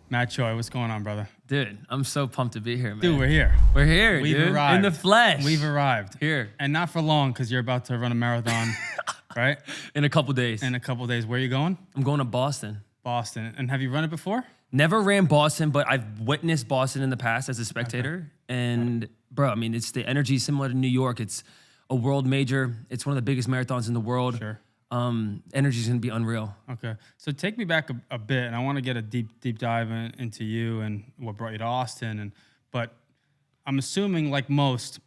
Matt Choi, what's going on, brother? Dude, I'm so pumped to be here, man. Dude, we're here. We're here, We've dude. arrived. In the flesh. We've arrived. Here. And not for long, because you're about to run a marathon, right? In a couple days. In a couple days. Where are you going? I'm going to Boston. Boston. And have you run it before? Never ran Boston, but I've witnessed Boston in the past as a spectator. Okay. And, bro, I mean, it's the energy similar to New York. It's a world major. It's one of the biggest marathons in the world. Sure. Energy is going to be unreal. Okay. So take me back a bit, and I want to get a deep dive into you and what brought you to Austin. But I'm assuming, like most,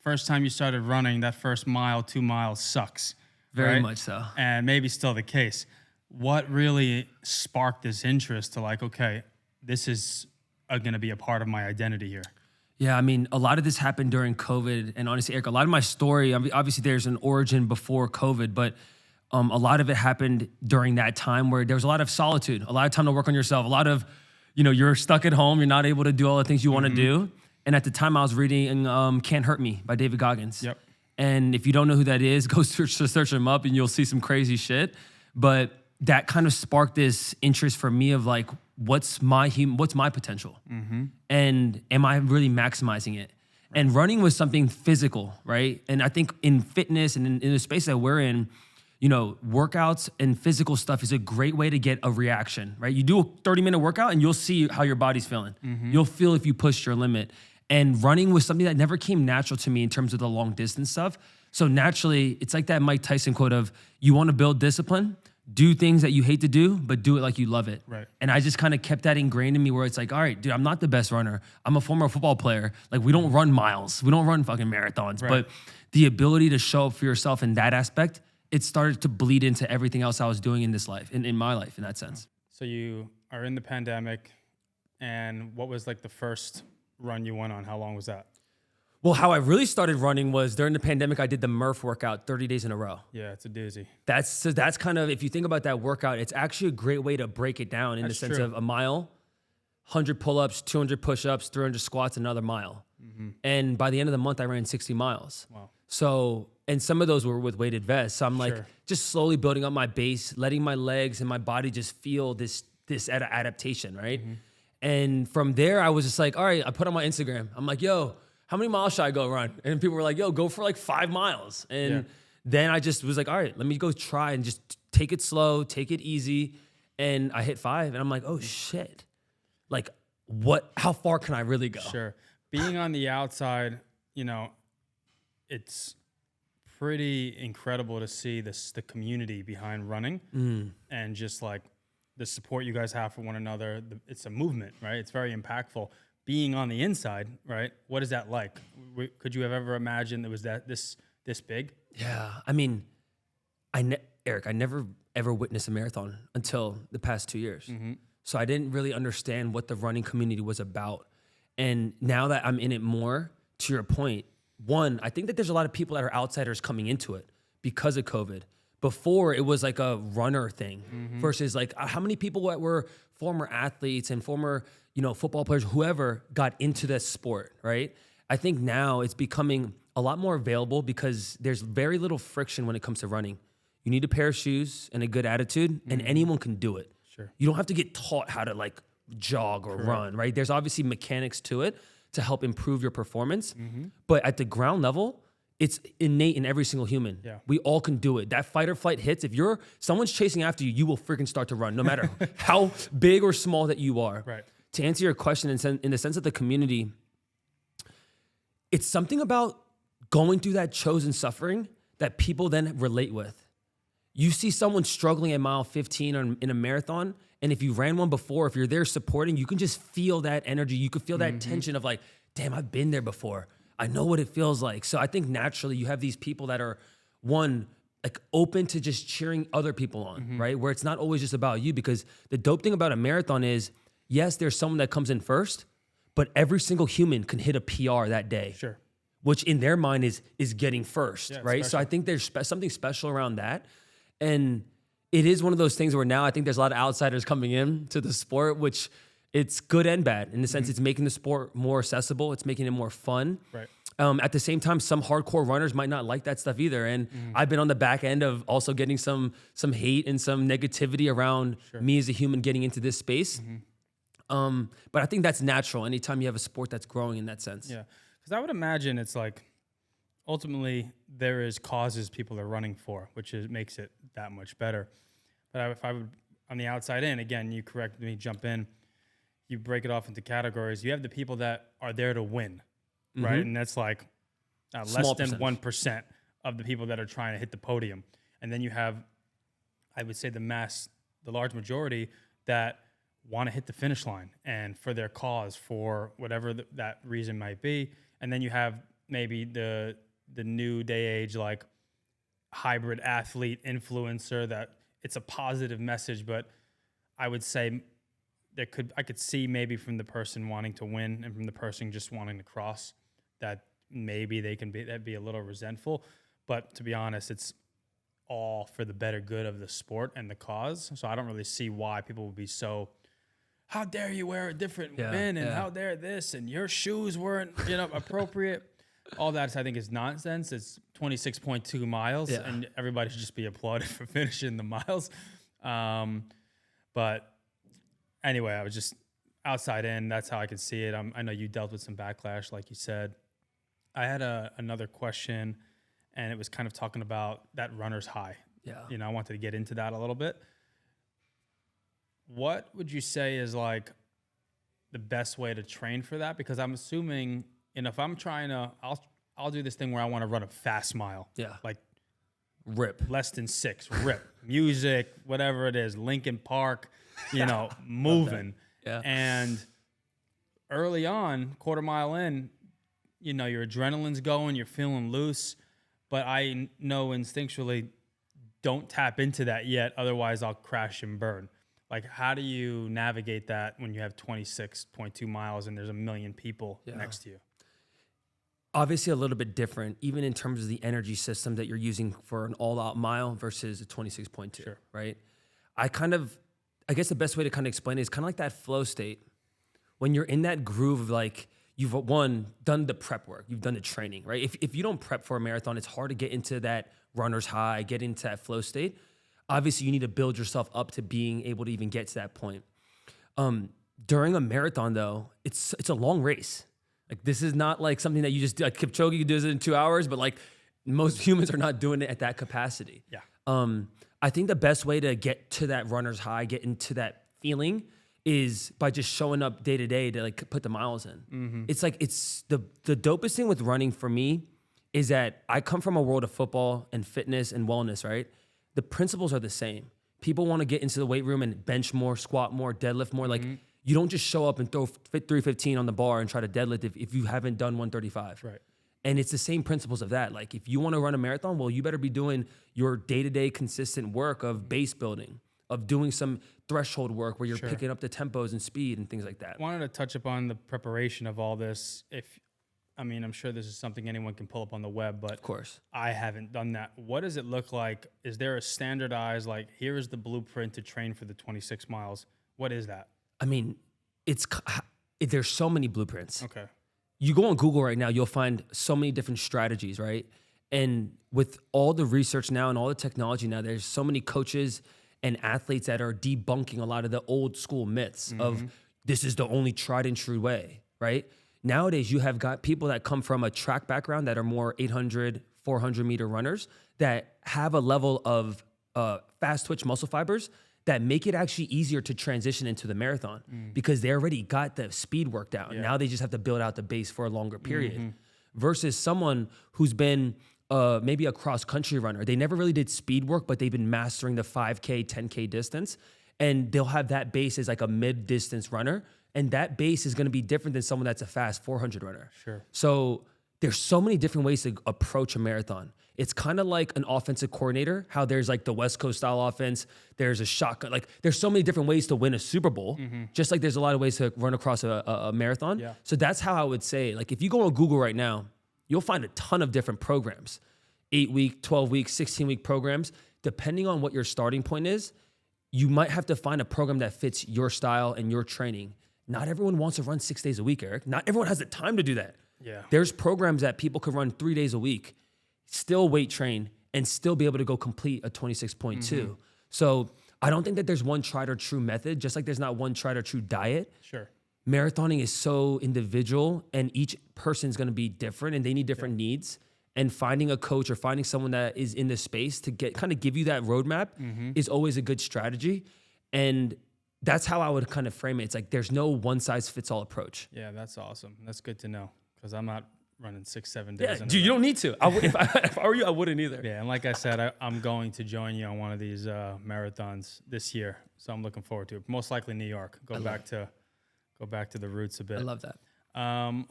first time you started running, that first mile, 2 miles sucks. Very right? much so. And maybe still the case. What really sparked this interest to like, okay, this is going to be a part of my identity here? Yeah, I mean, a lot of this happened during COVID. And honestly, Eric, a lot of my story, obviously there's an origin before COVID, but a lot of it happened during that time where there was a lot of solitude, a lot of time to work on yourself, a lot of, you're stuck at home, you're not able to do all the things you want to do. And at the time I was reading Can't Hurt Me by David Goggins. Yep. And if you don't know who that is, go search him up and you'll see some crazy shit. But that kind of sparked this interest for me of like, what's my potential? And am I really maximizing it? And running was something physical, right? And I think in fitness and in the space that we're in, workouts and physical stuff is a great way to get a reaction, right? You do a 30-minute workout and you'll see how your body's feeling. You'll feel if you pushed your limit. And running was something that never came natural to me in terms of the long distance stuff. So naturally, it's like that Mike Tyson quote of, you want to build discipline, do things that you hate to do, but do it like you love it. Right. And I just kind of kept that ingrained in me where it's like, all right, dude, I'm not the best runner. I'm a former football player. Like, we don't run miles. We don't run fucking marathons. Right. But the ability to show up for yourself in that aspect, it started to bleed into everything else I was doing in this life, in my life, in that sense. So you are in the pandemic, and what was like the first run you went on? How long was that? Well, how I really started running was during the pandemic. I did the Murph workout 30 days in a row. Yeah, it's a doozy. That's kind of, if you think about that workout, it's actually a great way to break it down in the sense of a mile, 100 pull-ups, 200 push-ups, 300 squats, another mile. And by the end of the month, I ran 60 miles. Wow. So, and some of those were with weighted vests. So I'm like just slowly building up my base, letting my legs and my body just feel this adaptation, right? And from there, I was just like, all right, I put on my Instagram. I'm like, yo, how many miles should I go run? And people were like, yo, go for like 5 miles. And then I just was like, all right, let me go try and just take it slow, take it easy. And I hit 5 and I'm like, oh shit. Like how far can I really go? Sure. Being on the outside, it's pretty incredible to see the community behind running and just like the support you guys have for one another. It's a movement, right? It's very impactful. Being on the inside, right? What is that like? Could you have ever imagined it was this big? Yeah, I mean, Eric, I never ever witnessed a marathon until the past 2 years. So I didn't really understand what the running community was about. And now that I'm in it more, to your point, one, I think that there's a lot of people that are outsiders coming into it because of COVID. Before, it was like a runner thing versus like how many people that were former athletes and former, football players, whoever got into this sport, right? I think now it's becoming a lot more available because there's very little friction when it comes to running. You need a pair of shoes and a good attitude and anyone can do it. Sure. You don't have to get taught how to like jog or run, right? There's obviously mechanics to it to help improve your performance. But at the ground level, it's innate in every single human. Yeah. We all can do it. That fight or flight hits. If someone's chasing after you, you will freaking start to run, no matter how big or small that you are. Right. To answer your question, in the sense of the community, it's something about going through that chosen suffering that people then relate with. You see someone struggling at mile 15 in a marathon, and if you ran one before, if you're there supporting, you can just feel that energy. You can feel that tension of like, damn, I've been there before. I know what it feels like. So I think naturally you have these people that are, one, like open to just cheering other people on, right? Where it's not always just about you, because the dope thing about a marathon is, yes, there's someone that comes in first, but every single human can hit a PR that day. Sure. Which in their mind is getting first, right? Special. So I think there's something special around that. And it is one of those things where now I think there's a lot of outsiders coming in to the sport, which it's good and bad in the sense it's making the sport more accessible. It's making it more fun. Right. At the same time, some hardcore runners might not like that stuff either. And I've been on the back end of also getting some hate and some negativity around me as a human getting into this space. But I think that's natural anytime you have a sport that's growing in that sense. Yeah. Because I would imagine it's like, ultimately, there is causes people are running for, which makes it that much better. But if I would, on the outside in, again, you correct me, jump in, you break it off into categories. You have the people that are there to win, right? And that's like less than 1% of the people that are trying to hit the podium. And then you have, I would say, the large majority that want to hit the finish line and for their cause, for whatever that reason might be. And then you have maybe the new day age, like hybrid athlete influencer, that it's a positive message, but I would say I could see maybe from the person wanting to win and from the person just wanting to cross that maybe that'd be a little resentful. But to be honest, it's all for the better good of the sport and the cause. So I don't really see why people would be so, how dare you wear a different bin, and how dare this, and your shoes weren't appropriate. All that, I think, is nonsense. It's 26.2 miles, and everybody should just be applauded for finishing the miles. But anyway, I was just outside in. That's how I could see it. I know you dealt with some backlash, like you said. I had another question, and it was kind of talking about that runner's high. Yeah. I wanted to get into that a little bit. What would you say is like the best way to train for that? Because I'm assuming, if I'm trying to, I'll do this thing where I want to run a fast mile. Yeah. Like rip. Less than 6, rip. Music, whatever it is, Lincoln Park, moving. Yeah. And early on, quarter mile in, your adrenaline's going, you're feeling loose. But I know instinctually, don't tap into that yet. Otherwise, I'll crash and burn. Like, how do you navigate that when you have 26.2 miles and there's a million people next to you? Obviously a little bit different, even in terms of the energy system that you're using for an all-out mile versus a 26.2, sure. Right? I guess the best way to kind of explain it is kind of like that flow state. When you're in that groove of like, you've done the prep work, you've done the training, right? If you don't prep for a marathon, it's hard to get into that runner's high, get into that flow state. Obviously, you need to build yourself up to being able to even get to that point. During a marathon, though, it's a long race. Like, this is not like something that you just do. Like Kipchoge does it in 2 hours, but like most humans are not doing it at that capacity. Yeah. I think the best way to get to that runner's high, get into that feeling, is by just showing up day to day to like put the miles in. Mm-hmm. It's like, it's the dopest thing with running for me is that I come from a world of football and fitness and wellness, right? The principles are the same. People want to get into the weight room and bench more, squat more, deadlift more. Like, you don't just show up and throw 315 on the bar and try to deadlift if you haven't done 135. Right. And it's the same principles of that. Like, if you want to run a marathon, well, you better be doing your day-to-day consistent work of base building, of doing some threshold work where you're picking up the tempos and speed and things like that. I wanted to touch upon the preparation of all this. I'm sure this is something anyone can pull up on the web, but of course, I haven't done that. What does it look like? Is there a standardized, like, here is the blueprint to train for the 26 miles? What is that? There's so many blueprints. Okay. You go on Google right now, you'll find so many different strategies, right? And with all the research now and all the technology now, there's so many coaches and athletes that are debunking a lot of the old school myths of this is the only tried and true way, right? Nowadays, you have got people that come from a track background that are more 800, 400 meter runners that have a level of fast twitch muscle fibers that make it actually easier to transition into the marathon because they already got the speed worked out. Yeah. Now they just have to build out the base for a longer period versus someone who's been maybe a cross country runner. They never really did speed work, but they've been mastering the 5K, 10K distance. And they'll have that base as like a mid distance runner. And that base is going to be different than someone that's a fast 400 runner. Sure. So there's so many different ways to approach a marathon. It's kind of like an offensive coordinator, how there's like the West Coast style offense, there's a shotgun. Like, there's so many different ways to win a Super Bowl, just like there's a lot of ways to run across a marathon. Yeah. So that's how I would say, like, if you go on Google right now, you'll find a ton of different programs, 8-week, 12-week, 16-week programs. Depending on what your starting point is, you might have to find a program that fits your style and your training. Not everyone wants to run 6 days a week, Eric. Not everyone has the time to do that. Yeah. There's programs that people could run 3 days a week, still weight train, and still be able to go complete a 26.2. So I don't think that there's one tried or true method, just like there's not one tried or true diet. Sure. Marathoning is so individual, and each person's going to be different, and they need different needs. And finding a coach or finding someone that is in the space to kind of give you that roadmap is always a good strategy. And that's how I would kind of frame it. It's like there's no one size fits all approach. Yeah, that's awesome. That's good to know, because I'm not running 6-7 days. Yeah, dude, you don't need to. If I were you, I wouldn't either. Yeah, and like I said, I'm going to join you on one of these marathons this year, so I'm looking forward to it. Most likely New York. Go back to the roots a bit. I love that.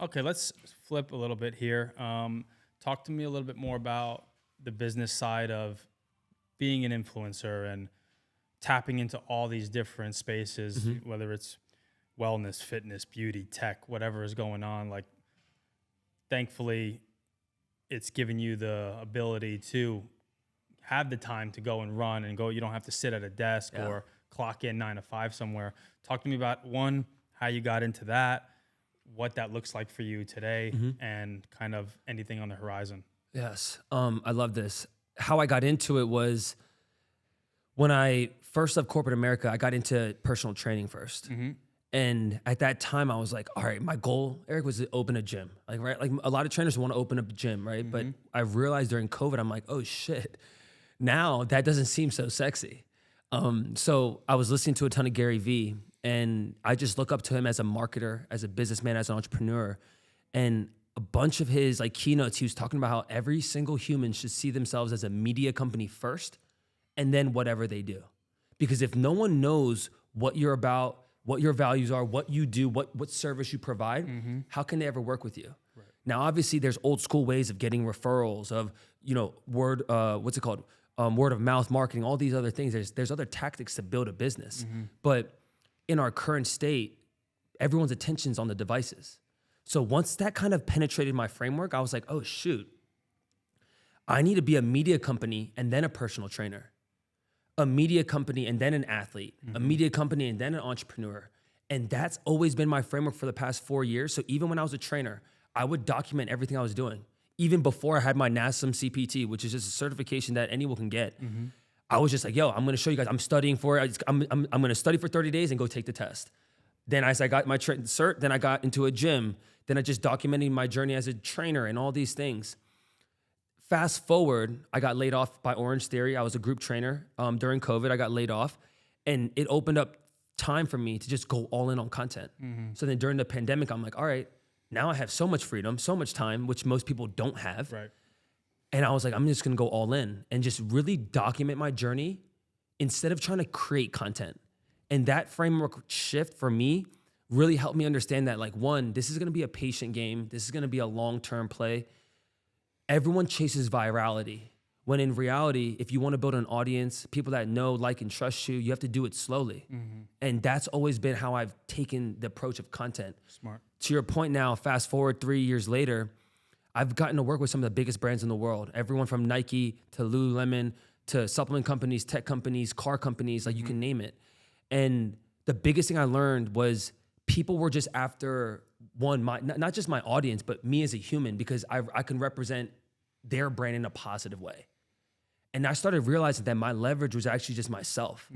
Okay, let's flip a little bit here. Talk to me a little bit more about the business side of being an influencer and tapping into all these different spaces, whether it's wellness, fitness, beauty, tech, whatever is going on. Like, thankfully, it's given you the ability to have the time to go and run and go. You don't have to sit at a desk or clock in 9 to 5 somewhere. Talk to me about, one, how you got into that, what that looks like for you today, and kind of anything on the horizon. Yes. I love this. How I got into it was when I first left corporate America, I got into personal training first. And at that time I was like, all right, my goal, Eric, was to open a gym. Like, right? Like a lot of trainers want to open up a gym, right? But I realized during COVID, I'm like, oh shit, now that doesn't seem so sexy. So I was listening to a ton of Gary Vee, and I just look up to him as a marketer, as a businessman, as an entrepreneur. And a bunch of his like keynotes, he was talking about how every single human should see themselves as a media company first, and then whatever they do. Because if no one knows what you're about, what your values are, what you do, what service you provide, how can they ever work with you? Right. Now, obviously, there's old school ways of getting referrals, of, word of mouth marketing, all these other things. There's other tactics to build a business. But in our current state, everyone's attention's on the devices. So once that kind of penetrated my framework, I was like, oh shoot, I need to be a media company and then a personal trainer, a media company and then an athlete, a media company and then an entrepreneur. And that's always been my framework for the past 4 years. So even when I was a trainer, I would document everything I was doing. Even before I had my NASM CPT, which is just a certification that anyone can get. I was just like, yo, I'm going to show you guys. I'm studying for it. I'm going to study for 30 days and go take the test. Then as I got my cert, then I got into a gym. Then I just documented my journey as a trainer and all these things. Fast forward, I got laid off by Orange Theory. I was a group trainer. During COVID, I got laid off. And it opened up time for me to just go all in on content. So then during the pandemic, I'm like, all right, now I have so much freedom, so much time, which most people don't have. Right. And I was like, I'm just gonna go all in and just really document my journey instead of trying to create content. And that framework shift for me really helped me understand that, like, one, this is gonna be a patient game. This is gonna be a long-term play. Everyone chases virality, when in reality, if you wanna build an audience, people that know, like, and trust you, you have to do it slowly. And that's always been how I've taken the approach of content. Smart. To your point now, fast forward 3 years later, I've gotten to work with some of the biggest brands in the world. Everyone from Nike to Lululemon to supplement companies, tech companies, car companies, like you can name it. And the biggest thing I learned was people were just after not just my audience, but me as a human, because I can represent their brand in a positive way. And I started realizing that my leverage was actually just myself.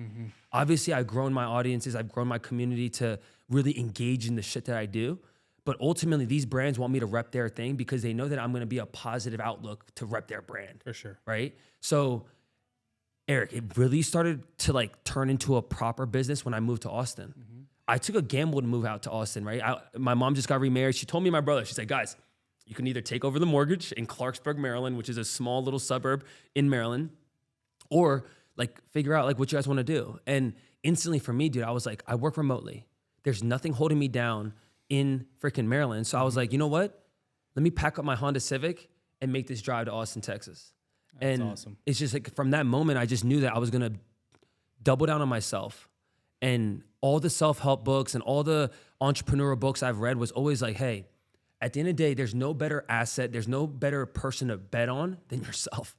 Obviously, I've grown my audiences, I've grown my community to really engage in the shit that I do. But ultimately, these brands want me to rep their thing because they know that I'm going to be a positive outlook to rep their brand. For sure. Right? So, Eric, it really started to like turn into a proper business when I moved to Austin. I took a gamble to move out to Austin, right? My mom just got remarried. She told me and my brother, she said, guys, you can either take over the mortgage in Clarksburg, Maryland, which is a small little suburb in Maryland, or like figure out like what you guys want to do. And instantly for me, dude, I was like, I work remotely. There's nothing holding me down in freaking Maryland. So I was like, you know what? Let me pack up my Honda Civic and make this drive to Austin, Texas. That's and awesome. It's just like from that moment, I just knew that I was going to double down on myself. And all the self-help books and all the entrepreneurial books I've read was always like, hey, at the end of the day, there's no better asset, there's no better person to bet on than yourself.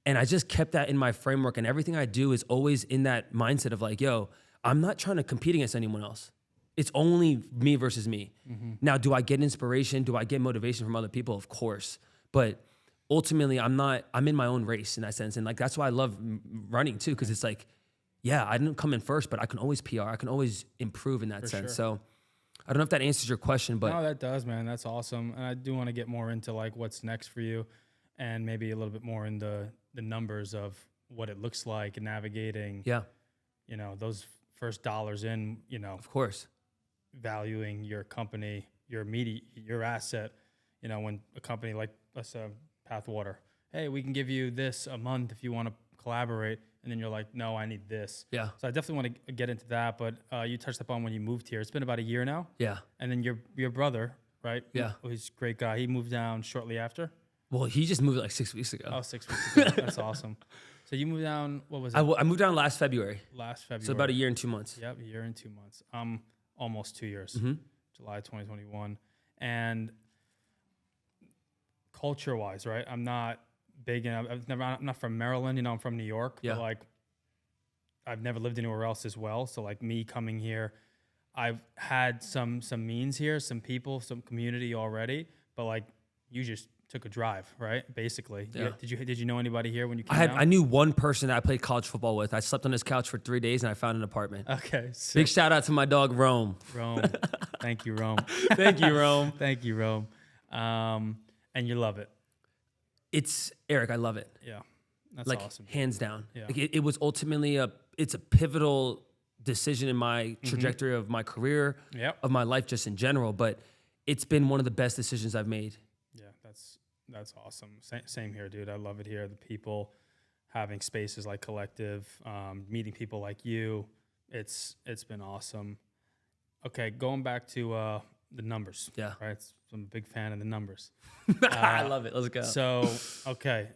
And I just kept that in my framework, and everything I do is always in that mindset of like, yo, I'm not trying to compete against anyone else. It's only me versus me. Now, do I get inspiration? Do I get motivation from other people? Of course. But ultimately, I'm in my own race in that sense. And like, that's why I love running too, because it's like, yeah, I didn't come in first, but I can always PR. I can always improve in that sense. sure. So I don't know if that answers your question, but No, that does, man. That's awesome. And I do want to get more into like what's next for you, and maybe a little bit more in the numbers of what it looks like and navigating, yeah, you know, those first dollars in, you know, of course. valuing your company, your media, your asset. You know, when a company like, let's say, Pathwater, hey, we can give you this a month if you want to collaborate. And then you're like, no, I need this. Yeah. So I definitely want to get into that. But you touched upon when you moved here. It's been about a year now. Yeah. And then your brother, right? Yeah. He's a great guy. He moved down shortly after. Well, he just moved like 6 weeks ago. Oh, 6 weeks ago. That's awesome. So you moved down, what was it? I moved down last February. Last February. So about a year and 2 months. Yep, a year and 2 months. Almost 2 years. Mm-hmm. July 2021. And culture-wise, right? I'm not big, and I'm not from Maryland. You know, I'm from New York. Yeah. But like, I've never lived anywhere else as well. So like me coming here, I've had some means here, some people, some community already. But like, you just took a drive, right? Basically. Yeah. Did you know anybody here when you came down? I knew one person that I played college football with. I slept on his couch for 3 days and I found an apartment. Okay. Big Sick. shout out to my dog Rome. Rome. Thank you, Rome. Thank you, Rome. Thank you, Rome. And you love it. It's Eric. I love it. Yeah. That's like awesome. hands down. Yeah. Like it was ultimately it's a pivotal decision in my trajectory of my career, Yep. of my life just in general. But it's been one of the best decisions I've made. Yeah, that's awesome. Same here, dude. I love it here. The people, having spaces like Collective, meeting people like you. It's been awesome. Okay, going back to the numbers. Yeah. Right. So I'm a big fan of the numbers. I love it. Let's go. So, okay,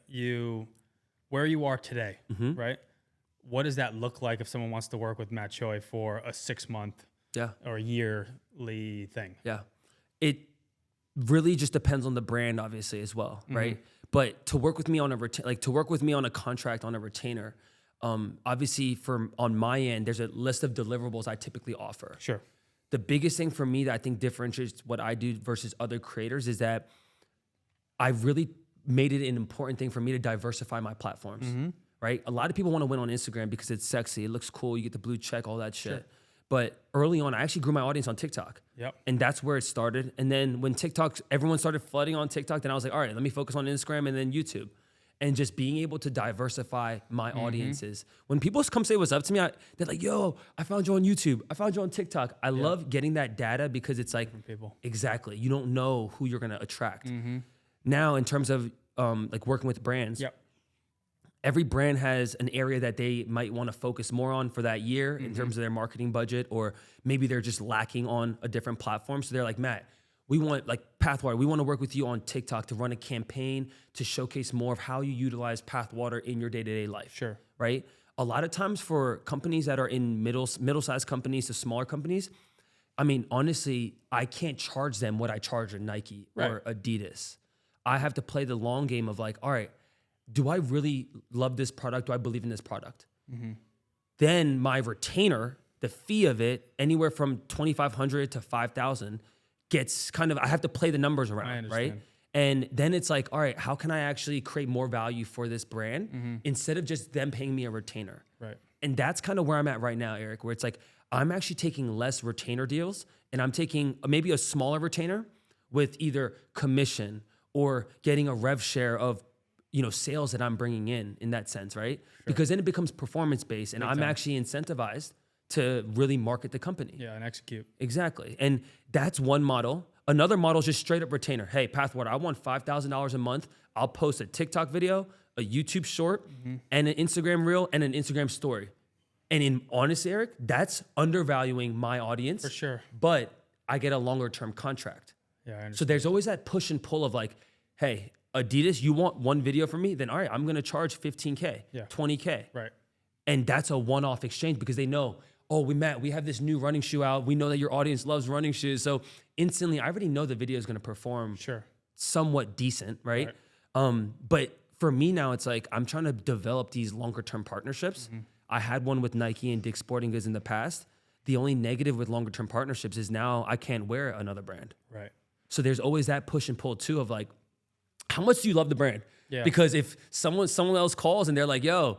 where you are today, right? What does that look like if someone wants to work with Matt Choi for a 6-month Yeah. or yearly thing? Yeah. It really just depends on the brand, obviously, as well, right? But to work with me on a contract on a retainer, obviously on my end, there's a list of deliverables I typically offer. Sure. The biggest thing for me that I think differentiates what I do versus other creators is that I really made it an important thing for me to diversify my platforms, right? A lot of people want to win on Instagram because it's sexy, it looks cool, you get the blue check, all that shit. Sure. But early on, I actually grew my audience on TikTok. Yep. And that's where it started. And then when everyone started flooding on TikTok, then I was like, all right, let me focus on Instagram and then YouTube. And just being able to diversify my audiences. When people come say what's up to me, they're like, yo, I found you on YouTube. I found you on TikTok. I love getting that data because it's like, People. exactly, you don't know who you're gonna attract. Now, in terms of like working with brands, Yep. every brand has an area that they might want to focus more on for that year in terms of their marketing budget, or maybe they're just lacking on a different platform. So they're like, Matt, we want, like Pathwater, we want to work with you on TikTok to run a campaign to showcase more of how you utilize Pathwater in your day-to-day life. Sure. Right? A lot of times for companies that are in middle-sized companies to smaller companies, I mean, honestly, I can't charge them what I charge a Nike or Adidas. I have to play the long game of like, all right, do I really love this product? Do I believe in this product? Then my retainer, the fee of it, anywhere from $2,500 to $5,000, gets kind of, I have to play the numbers around, right? And then it's like, all right, how can I actually create more value for this brand instead of just them paying me a retainer? Right. And that's kind of where I'm at right now, Eric, where it's like, I'm actually taking less retainer deals and I'm taking maybe a smaller retainer with either commission or getting a rev share of, sales that I'm bringing in that sense, right? Sure. Because then it becomes performance-based and I'm actually incentivized to really market the company. Yeah, and execute. Exactly. And that's one model. Another model is just straight up retainer. Hey, Pathwater, I want $5,000 a month. I'll post a TikTok video, a YouTube short, and an Instagram reel and an Instagram story. And in honest, Eric, that's undervaluing my audience. For sure. But I get a longer term contract. Yeah, I understand. So there's always that push and pull of like, hey, Adidas, you want one video from me? Then all right, I'm gonna charge $15K, $20K. Right. And that's a one-off exchange because they know, oh, we have this new running shoe out. We know that your audience loves running shoes. So instantly, I already know the video is gonna perform somewhat decent, right? But for me now, it's like I'm trying to develop these longer term partnerships. I had one with Nike and Dick's Sporting Goods in the past. The only negative with longer term partnerships is now I can't wear another brand. Right. So there's always that push and pull too of like, how much do you love the brand? Yeah. Because if someone else calls and they're like, yo,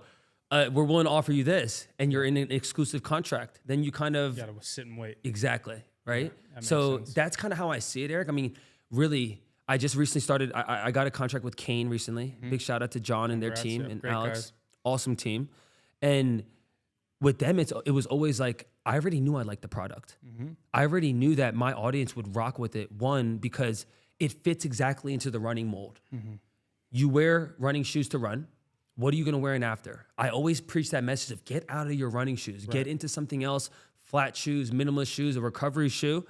we're willing to offer you this, and you're in an exclusive contract. Then you kind of You gotta sit and wait. exactly right. that makes So sense. that's kind of how I see it, Eric. I mean, really, I just recently started. I got a contract with Kane recently. Big shout out to John and their Congrats, team yeah, and great Alex. guys. Awesome team. And with them, it was always like I already knew I liked the product. I already knew that my audience would rock with it. One, because it fits exactly into the running mold. You wear running shoes to run. What are you gonna wear in after? I always preach that message of get out of your running shoes, get into something else, flat shoes, minimalist shoes, a recovery shoe.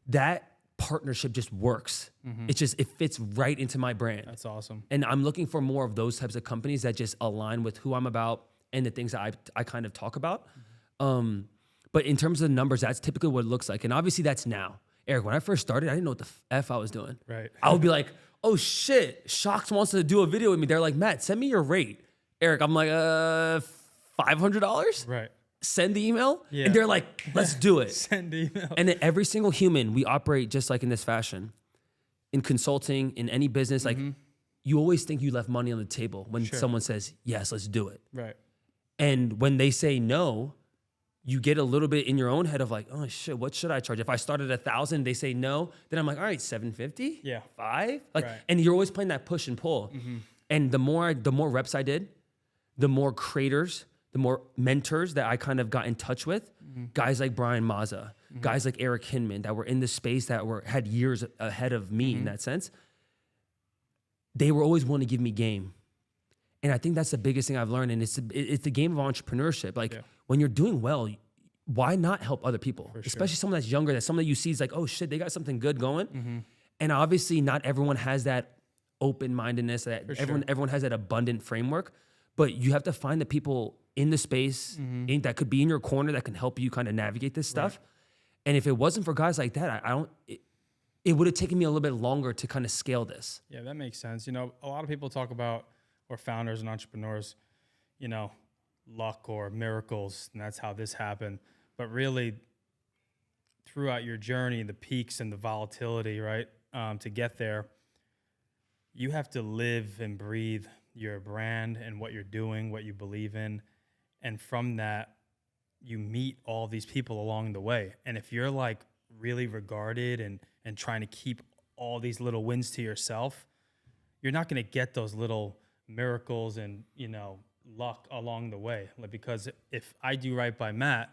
That partnership just works. It fits right into my brand. That's awesome. And I'm looking for more of those types of companies that just align with who I'm about and the things that I kind of talk about. But in terms of the numbers, that's typically what it looks like. And obviously that's now. Eric, when I first started, I didn't know what the F I was doing. Right. I would be like, oh shit, Shox wants to do a video with me. They're like, Matt, send me your rate. Eric, I'm like, $500? Right. Send the email. Yeah. And they're like, let's do it. Send email. And then every single human, we operate just like in this fashion. In consulting, in any business, like you always think you left money on the table when someone says, yes, let's do it. Right. And when they say no, you get a little bit in your own head of like, oh shit, what should I charge? If I started at 1,000, they say no, then I'm like, all right, 750, Yeah. 5, like, Right. and you're always playing that push and pull. And the more reps I did, the more creators, the more mentors that I kind of got in touch with, guys like Brian Mazza, guys like Eric Hinman that were in the space that had years ahead of me in that sense. They were always willing to give me game. And I think that's the biggest thing I've learned. And it's the game of entrepreneurship. Like when you're doing well, why not help other people? Especially someone that's younger, that someone that you see is like, oh shit, they got something good going. And obviously not everyone has that open-mindedness, that everyone has that abundant framework, but you have to find the people in the space that could be in your corner that can help you kind of navigate this stuff. And if it wasn't for guys like that, it would have taken me a little bit longer to kind of scale this. Yeah, that makes sense. You know, a lot of people talk about, or founders and entrepreneurs, you know, luck or miracles, and that's how this happened. But really, throughout your journey, the peaks and the volatility, right, to get there, you have to live and breathe your brand and what you're doing, what you believe in. And from that, you meet all these people along the way. And if you're like really regarded and trying to keep all these little wins to yourself, you're not going to get those little miracles and, you know, luck along the way. Like, because if I do right by Matt,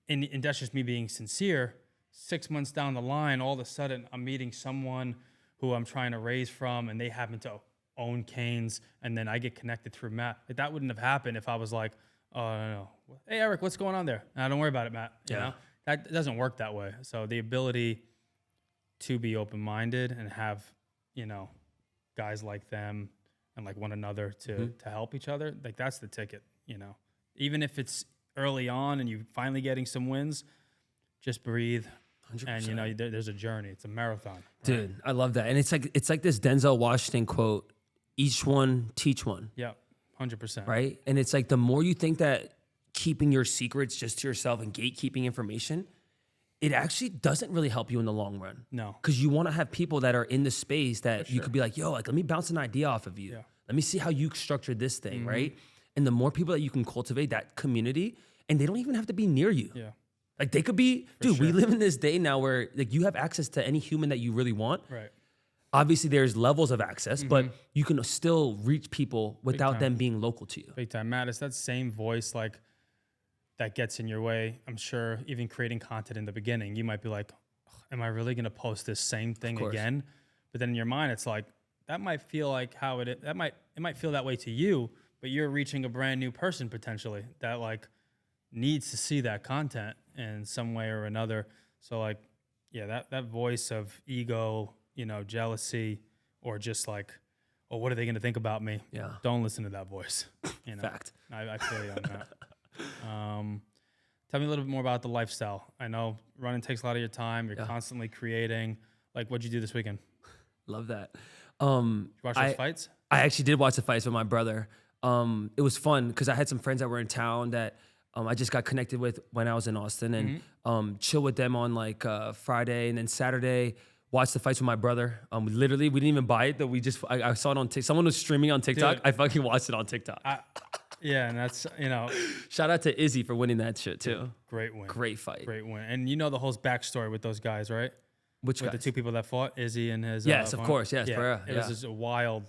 and that's just me being sincere, 6 months down the line, all of a sudden I'm meeting someone who I'm trying to raise from, and they happen to own Canes, and then I get connected through Matt. Like, that wouldn't have happened if I was like, oh, no. Hey, Eric, what's going on there? Don't worry about it, Matt. You know? That doesn't work that way. So the ability to be open-minded and have, you know, guys like them and like one another to help each other, like that's the ticket, you know. Even if it's early on and you're finally getting some wins, just breathe. 100%. And you know, there's a journey. It's a marathon. Right? Dude, I love that. And it's like this Denzel Washington quote, each one teach one. Yeah, 100%. Right? And it's like the more you think that keeping your secrets just to yourself and gatekeeping information, it actually doesn't really help you in the long run. No. Because you want to have people that are in the space that you could be like, yo, like, let me bounce an idea off of you. Yeah. Let me see how you structure this thing, right? And the more people that you can cultivate that community, and they don't even have to be near you. Yeah. Like they could be, we live in this day now where like you have access to any human that you really want. Right. Obviously there's levels of access, but you can still reach people without them being local to you. Big time. Matt, it's that same voice like that gets in your way. I'm sure even creating content in the beginning, you might be like, am I really going to post this same thing again? But then in your mind, it's like, that might feel like how it might feel that way to you, but you're reaching a brand new person potentially that like needs to see that content in some way or another. So like, yeah, that voice of ego, you know, jealousy, or just like, oh, what are they going to think about me? Yeah. Don't listen to that voice. You know? Fact. I feel you on that. Tell me a little bit more about the lifestyle. I know running takes a lot of your time. You're constantly creating. Like, what'd you do this weekend? Love that. You watch those fights? I actually did watch the fights with my brother. It was fun because I had some friends that were in town that I just got connected with when I was in Austin, and chill with them on like Friday, and then Saturday watched the fights with my brother. We didn't even buy it, though. I saw it on TikTok. Someone was streaming on TikTok. Dude, I fucking watched it on TikTok. Yeah, and that's, Shout out to Izzy for winning that shit too. great win. Great fight. Great win. And you know the whole backstory with those guys, right? Which With guys? the two people that fought, Izzy and his. Yes, of opponent? course. Yes, Yeah, Pereira, it was just a wild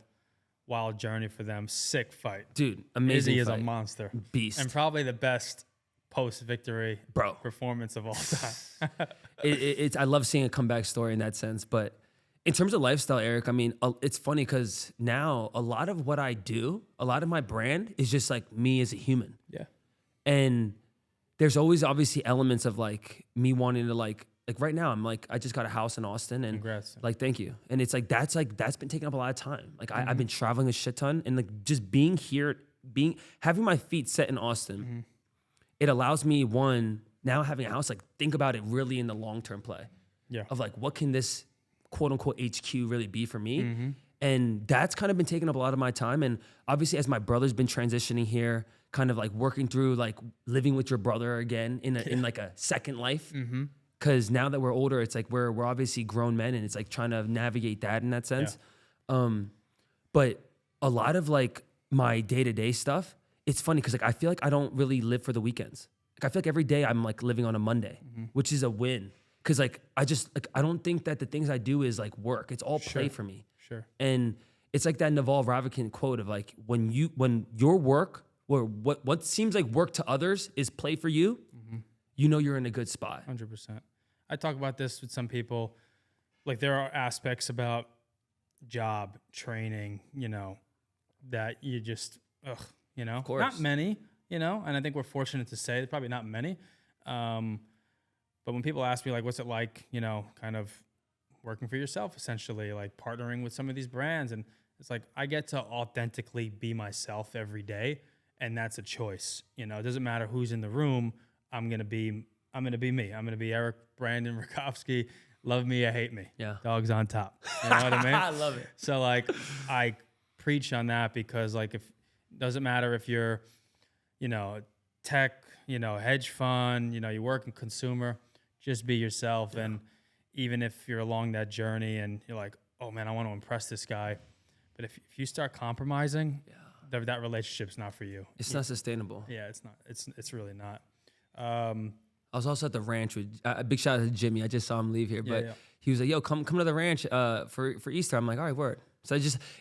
journey for them. Sick fight. Dude, amazing Izzy is fight. a monster. Beast. And probably the best post-victory Bro. performance of all time. It's I love seeing a comeback story in that sense. But in terms of lifestyle, Eric, I mean, it's funny because now a lot of what I do, a lot of my brand is just like me as a human. Yeah. And there's always obviously elements of like me wanting to like right now I'm like I just got a house in Austin and Congrats. like thank you. And it's like that's been taking up a lot of time. Like I've been traveling a shit ton and like just being here, having my feet set in Austin, it allows me now having a house, like think about it really in the long-term play. Yeah. Of like what can this quote unquote HQ really be for me? And that's kind of been taking up a lot of my time. And obviously as my brother's been transitioning here, kind of like working through like living with your brother again in like a second life. Cause now that we're older, it's like we're obviously grown men and it's like trying to navigate that in that sense. Yeah. But a lot of like my day-to-day stuff, it's funny because like I feel like I don't really live for the weekends. Like I feel like every day I'm like living on a Monday, which is a win. Cause like I don't think that the things I do is like work. It's all play for me. Sure. And it's like that Naval Ravikant quote of like when your work or what seems like work to others is play for you, you know you're in a good spot. 100%. I talk about this with some people. Like there are aspects about job training, that you just, Of course. not many, and I think we're fortunate to say probably not many. But when people ask me like, what's it like, kind of working for yourself, essentially like partnering with some of these brands. And it's like, I get to authentically be myself every day. And that's a choice. It doesn't matter who's in the room. I'm going to be me. I'm going to be Eric Brandon Rakowski. Love me or hate me. Yeah. Dogs on top. You know what I mean? I love it. So like I preach on that because like if doesn't matter if you're, tech, hedge fund, you work in consumer, just be yourself. Yeah. And even if you're along that journey and you're like, oh man, I want to impress this guy. But if you start compromising, that relationship's not for you. It's not sustainable. Yeah, it's not. It's really not. I was also at the ranch with a big shout out to Jimmy. I just saw him leave here, but he was like, "Yo, come to the ranch for Easter." I'm like, "All right, word." So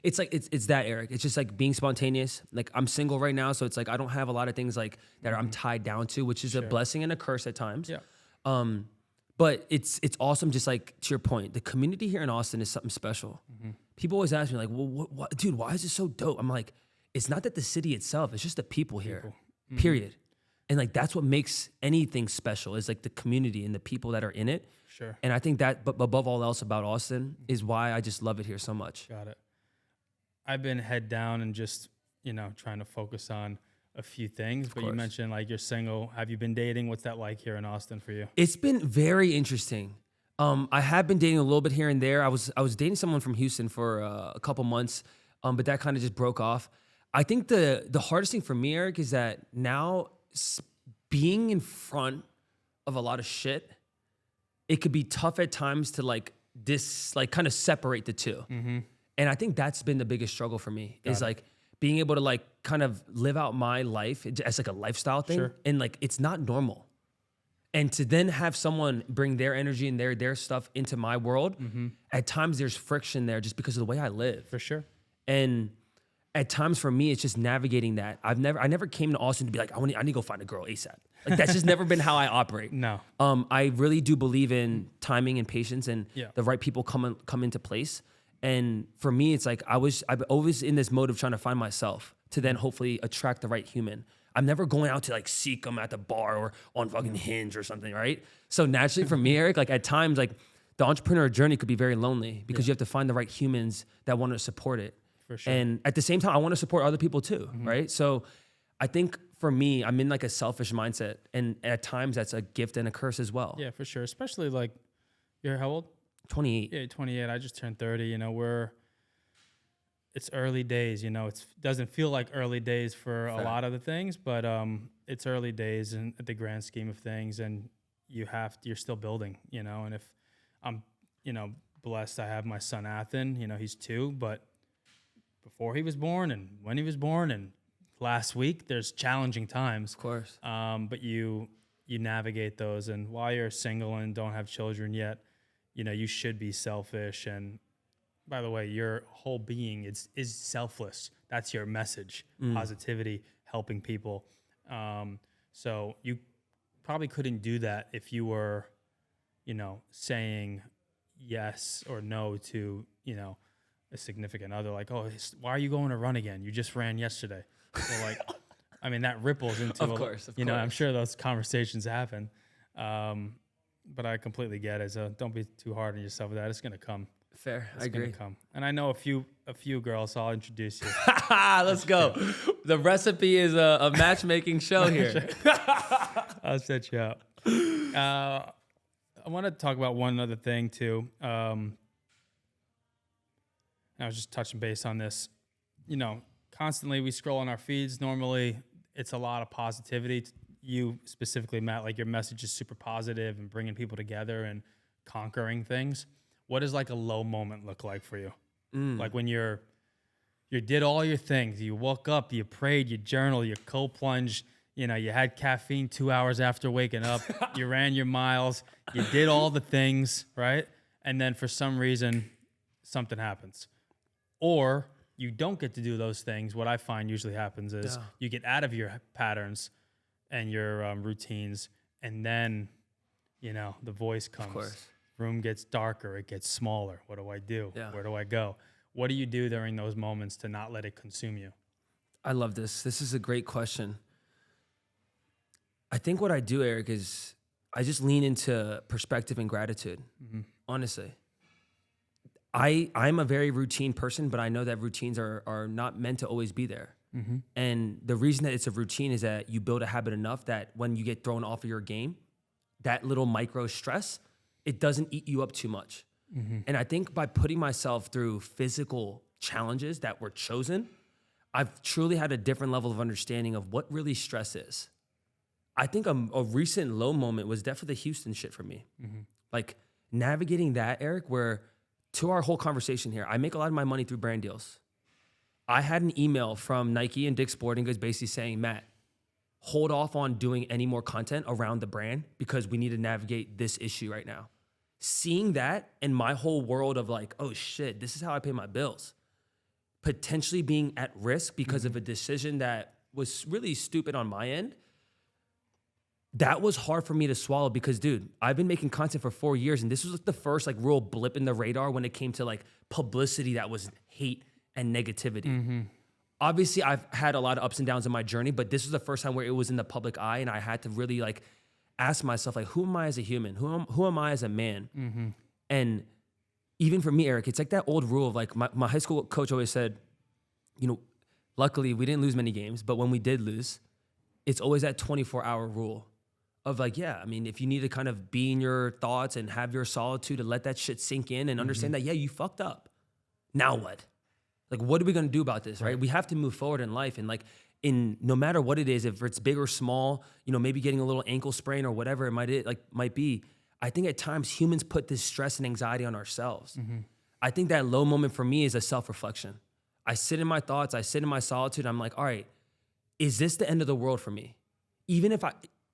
it's that, Eric. It's just like being spontaneous. Like I'm single right now, so it's like I don't have a lot of things like that I'm tied down to, which is a blessing and a curse at times. Yeah. But it's awesome. Just like to your point, the community here in Austin is something special. People always ask me like, "Well, what, dude? Why is it so dope?" I'm like, it's not that the city itself; it's just the people here. Period. And like that's what makes anything special is like the community and the people that are in it. Sure. And I think that, but above all else about Austin is why I just love it here so much. Got it. I've been head down and just, trying to focus on a few things. But you mentioned like you're single. Have you been dating? What's that like here in Austin for you? It's been very interesting. I have been dating a little bit here and there. I was dating someone from Houston for a couple months, but that kind of just broke off. I think the hardest thing for me, Eric, is that now being in front of a lot of shit, it could be tough at times to like kind of separate the two. And I think that's been the biggest struggle for me is like being able to like kind of live out my life as like a lifestyle thing. Sure. And like, it's not normal. And to then have someone bring their energy and their stuff into my world, at times there's friction there just because of the way I live. For sure. And at times for me, it's just navigating that. I never came to Austin to be like, I need to go find a girl ASAP. Like that's just never been how I operate. No. I really do believe in timing and patience and Yeah. the right people come into place. And for me, it's like I've always in this mode of trying to find myself to then hopefully attract the right human. I'm never going out to like seek them at the bar or on fucking Hinge or something, right? So naturally for me, Eric, like at times, like the entrepreneur journey could be very lonely because you have to find the right humans that want to support it. For sure. And at the same time, I want to support other people too, right? So I think for me, I'm in like a selfish mindset. And at times that's a gift and a curse as well. Yeah, for sure. Especially like, you're how old? 28. Yeah, 28. I just turned 30. It's early days, it doesn't feel like early days for a lot of the things, but it's early days in the grand scheme of things. And you're still building, and if I'm, blessed, I have my son, Athen, he's 2, but before he was born and when he was born and last week. There's challenging times, Of course. but you navigate those. And while you're single and don't have children yet, you should be selfish. And by the way, your whole being is selfless. That's your message: positivity, helping people. So you probably couldn't do that if you were, saying yes or no to, a significant other. Like, oh, why are you going to run again? You just ran yesterday. Well, like, I mean, that ripples into, Of course. I'm sure those conversations happen. But I completely get it. So don't be too hard on yourself with that. It's going to come. Fair. It's I agree. Gonna come. And I know a few girls, so I'll introduce you. Let's go. The recipe is a matchmaking show here. I'll set you up. I want to talk about one other thing too. I was just touching base on this. Constantly we scroll on our feeds. Normally it's a lot of positivity. You specifically, Matt, like your message is super positive and bringing people together and conquering things. What does like a low moment look like for you? Like when you did all your things. You woke up, you prayed, you journaled, you cold plunged. You had caffeine 2 hours after waking up. You ran your miles. You did all the things, right? And then for some reason, something happens. Or you don't get to do those things. What I find usually happens is you get out of your patterns and your routines, and then, the voice comes. Of course. Room gets darker. It gets smaller. What do I do? Yeah. Where do I go? What do you do during those moments to not let it consume you? I love this. This is a great question. I think what I do, Eric, is I just lean into perspective and gratitude. Honestly. I'm a very routine person, but I know that routines are not meant to always be there. And the reason that it's a routine is that you build a habit enough that when you get thrown off of your game, that little micro stress, it doesn't eat you up too much. And I think by putting myself through physical challenges that were chosen, I've truly had a different level of understanding of what really stress is. I think a recent low moment was definitely the Houston shit for me. Like navigating that, Eric, where to our whole conversation here, I make a lot of my money through brand deals. I had an email from Nike and Dick's Sporting Goods basically saying, Matt, hold off on doing any more content around the brand because we need to navigate this issue right now. Seeing that and my whole world of like, oh shit, this is how I pay my bills. Potentially being at risk because of a decision that was really stupid on my end. That was hard for me to swallow because, dude, I've been making content for 4 years and this was like the first like real blip in the radar when it came to like publicity that was hate and negativity. Obviously, I've had a lot of ups and downs in my journey, but this was the first time where it was in the public eye and I had to really like ask myself, like, who am I as a human? Who am I as a man? And even for me, Eric, it's like that old rule of like my high school coach always said, luckily we didn't lose many games, but when we did lose, it's always that 24-hour rule of like, yeah, I mean, if you need to kind of be in your thoughts and have your solitude to let that shit sink in and understand that, yeah, you fucked up. Now what? Like, what are we gonna do about this, right? We have to move forward in life. And like, no matter what it is, if it's big or small, maybe getting a little ankle sprain or whatever it might be, I think at times humans put this stress and anxiety on ourselves. I think that low moment for me is a self-reflection. I sit in my thoughts, I sit in my solitude, I'm like, all right, is this the end of the world for me? Even if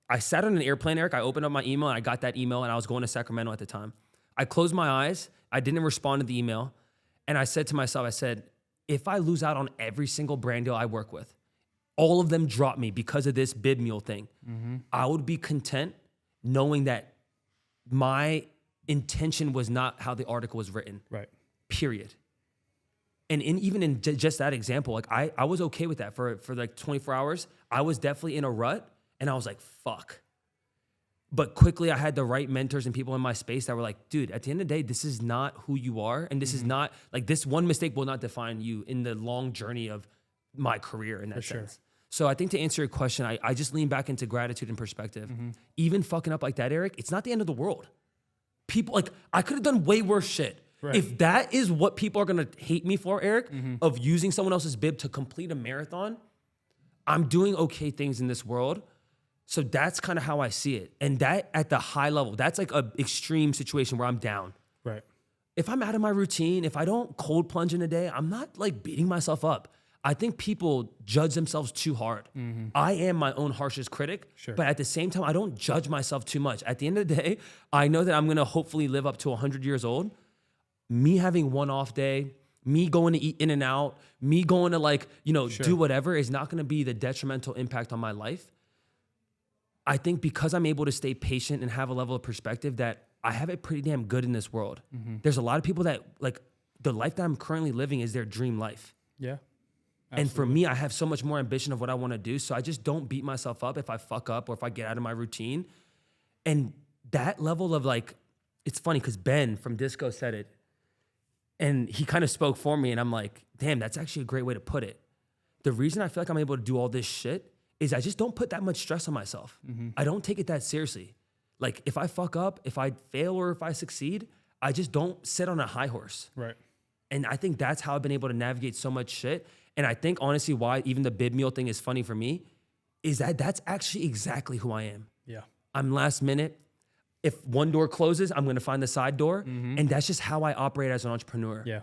I sat on an airplane, Eric, I opened up my email and I got that email and I was going to Sacramento at the time. I closed my eyes, I didn't respond to the email, and I said to myself, if I lose out on every single brand deal I work with, all of them drop me because of this bib mule thing, I would be content knowing that my intention was not how the article was written. Right. Period. And even in just that example, like I was okay with that for like 24 hours. I was definitely in a rut and I was like, fuck. But quickly I had the right mentors and people in my space that were like, dude, at the end of the day, this is not who you are. And this is not, like this one mistake will not define you in the long journey of my career in that sense. Sure. So I think to answer your question, I just lean back into gratitude and perspective. Even fucking up like that, Eric, it's not the end of the world. People, like, I could have done way worse shit. Right. If that is what people are gonna hate me for, Eric, of using someone else's bib to complete a marathon, I'm doing okay things in this world. So that's kind of how I see it. And that at the high level, that's like an extreme situation where I'm down. Right. If I'm out of my routine, if I don't cold plunge in a day, I'm not like beating myself up. I think people judge themselves too hard. I am my own harshest critic, but at the same time, I don't judge myself too much. At the end of the day, I know that I'm gonna hopefully live up to 100 years old. Me having one off day, me going to eat in and out, me going to like, do whatever is not gonna be the detrimental impact on my life. I think because I'm able to stay patient and have a level of perspective that I have it pretty damn good in this world. There's a lot of people that like the life that I'm currently living is their dream life. Yeah. Absolutely. And for me, I have so much more ambition of what I want to do. So I just don't beat myself up if I fuck up or if I get out of my routine. And that level of like, it's funny because Ben from Disco said it and he kind of spoke for me. And I'm like, damn, that's actually a great way to put it. The reason I feel like I'm able to do all this shit is I just don't put that much stress on myself. I don't take it that seriously. Like if I fuck up, if I fail or if I succeed, I just don't sit on a high horse. Right. And I think that's how I've been able to navigate so much shit. And I think honestly why even the bib meal thing is funny for me is that that's actually exactly who I am. Yeah. I'm last minute. If one door closes, I'm gonna find the side door. And that's just how I operate as an entrepreneur. Yeah.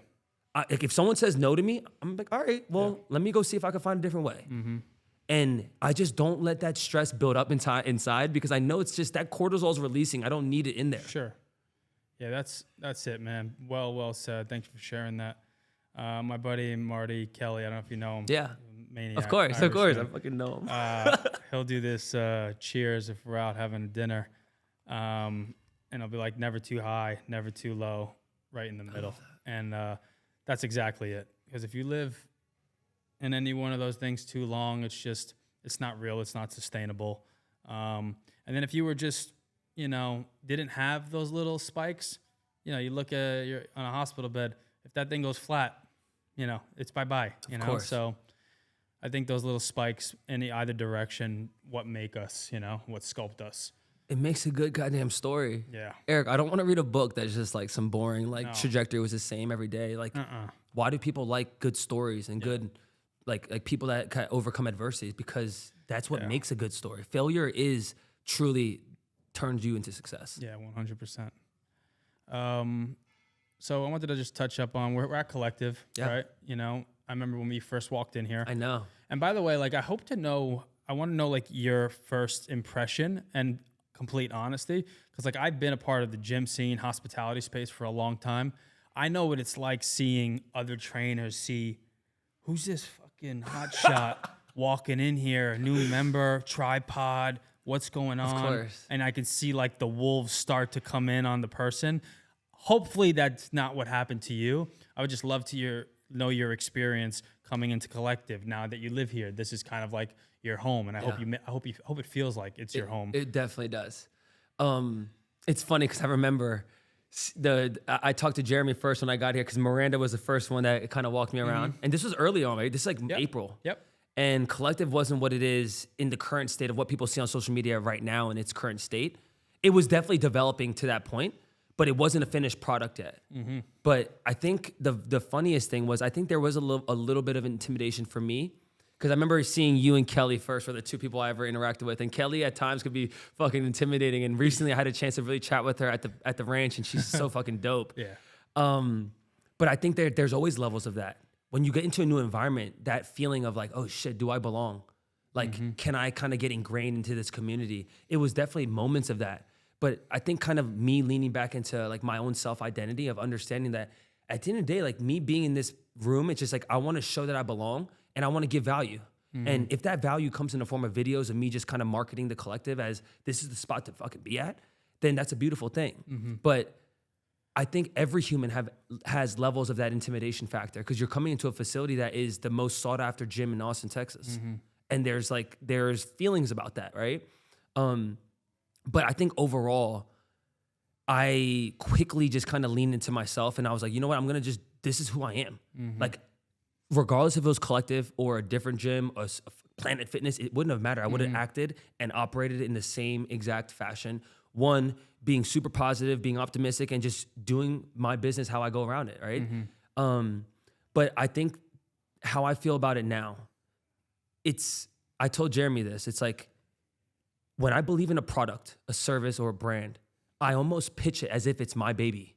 Like if someone says no to me, I'm like, all right, well, let me go see if I can find a different way. And I just don't let that stress build up inside because I know it's just that cortisol's releasing. I don't need it in there. Sure. Yeah, that's it, man. Well said. Thanks for sharing that. My buddy Marty Kelly, I don't know if you know him. Yeah. Maniac, of course. Irishman. I fucking know him. He'll do this cheers if we're out having dinner. And it'll be like never too high, never too low, right in the middle. And that's exactly it. Because if you live in any one of those things too long, it's not real, it's not sustainable. And then if you were just, didn't have those little spikes, you look at you're on a hospital bed, if that thing goes flat, it's bye-bye, Of course. So I think those little spikes in either direction, what make us, what sculpt us. It makes a good goddamn story. Yeah. Eric, I don't want to read a book that's just like some boring, trajectory was the same every day. Like, why do people like good stories and good, like people that kind of overcome adversities? Because that's what makes a good story. Failure is truly turns you into success. Yeah, 100%. So I wanted to just touch up on, we're at Collective, right? I remember when we first walked in here. I know. And by the way, like, I want to know, like, your first impression and complete honesty. Because, like, I've been a part of the gym scene, hospitality space for a long time. I know what it's like seeing other trainers see, who's this fucking hotshot walking in here, new member, tripod, what's going on? Of course. And I can see, like, the wolves start to come in on the person. Hopefully that's not what happened to you. I would just love to know your experience coming into Collective now that you live here. This is kind of like your home, and I hope it feels like it's your home. It definitely does. It's funny because I remember I talked to Jeremy first when I got here because Miranda was the first one that kind of walked me around, and this was early on, right? This is like April. Yep. And Collective wasn't what it is in the current state of what people see on social media right now in its current state. It was definitely developing to that point, but it wasn't a finished product yet. But I think the funniest thing was I think there was a little bit of intimidation for me because I remember seeing you and Kelly first were the two people I ever interacted with, and Kelly at times could be fucking intimidating. And recently I had a chance to really chat with her at the ranch, and she's so fucking dope. Yeah. But I think there's always levels of that. When you get into a new environment, that feeling of like, oh shit, do I belong? Like, can I kind of get ingrained into this community? It was definitely moments of that. But I think kind of me leaning back into like my own self-identity of understanding that at the end of the day, like me being in this room, it's just like, I want to show that I belong and I want to give value. And if that value comes in the form of videos of me just kind of marketing the Collective as this is the spot to fucking be at, then that's a beautiful thing. But I think every human has levels of that intimidation factor because you're coming into a facility that is the most sought after gym in Austin, Texas. And there's feelings about that, right? But I think overall, I quickly just kind of leaned into myself and I was like, you know what? This is who I am. Like, regardless if it was Collective or a different gym or Planet Fitness, it wouldn't have mattered. I would have acted and operated in the same exact fashion. One, being super positive, being optimistic, and just doing my business how I go around it, right? But I think how I feel about it now, I told Jeremy this, it's like, when I believe in a product, a service, or a brand, I almost pitch it as if it's my baby.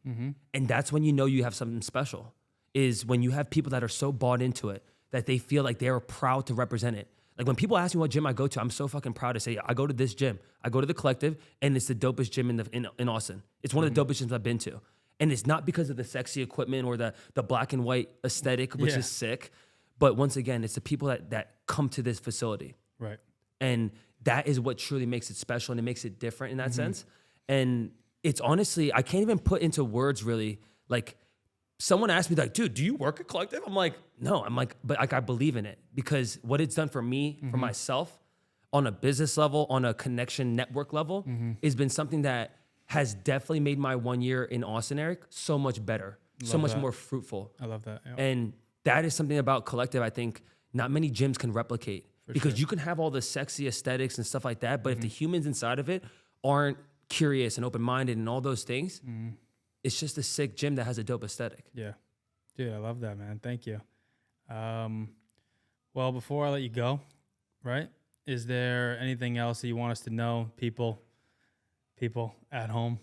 And that's when you know you have something special, is when you have people that are so bought into it that they feel like they're proud to represent it. Like when people ask me what gym I go to, I'm so fucking proud to say I go to this gym. I go to the Collective, and it's the dopest gym in Austin. It's one of the dopest gyms I've been to. And it's not because of the sexy equipment or the black and white aesthetic, which is sick. But once again, it's the people that come to this facility. Right. And that is what truly makes it special, and it makes it different in that sense. And it's honestly, I can't even put into words really. Like someone asked me like, dude, do you work at Collective? I'm like, no. I'm like, but like I believe in it because what it's done for me, for myself, on a business level, on a connection network level, has been something that has definitely made my 1 year in Austin, Eric, so much better, so much more fruitful. I love that. Yeah. And that is something about Collective I think not many gyms can replicate because you can have all the sexy aesthetics and stuff like that, but if the humans inside of it aren't curious and open-minded and all those things, it's just a sick gym that has a dope aesthetic. Yeah. Dude, I love that, man. Thank you. Well, before I let you go, right, is there anything else that you want us to know, people at home?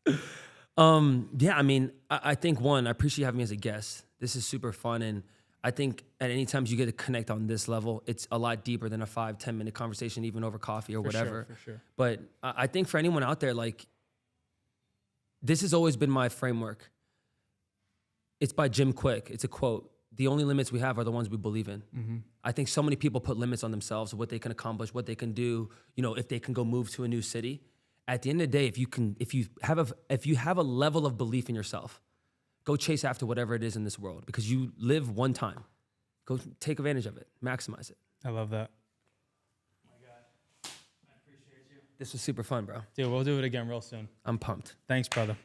Yeah, I mean, I think I appreciate you having me as a guest. This is super fun. And I think at any times you get to connect on this level, it's a lot deeper than a 5-10 minute conversation, even over coffee or whatever. For sure. But I think for anyone out there, like, this has always been my framework. It's by Jim Quick. It's a quote. The only limits we have are the ones we believe in. I think so many people put limits on themselves, what they can accomplish, what they can do, if they can go move to a new city. At the end of the day, if you have a level of belief in yourself, go chase after whatever it is in this world because you live one time. Go take advantage of it, maximize it. I love that. Oh my God. I appreciate you. This was super fun, bro. Dude, we'll do it again real soon. I'm pumped. Thanks, brother.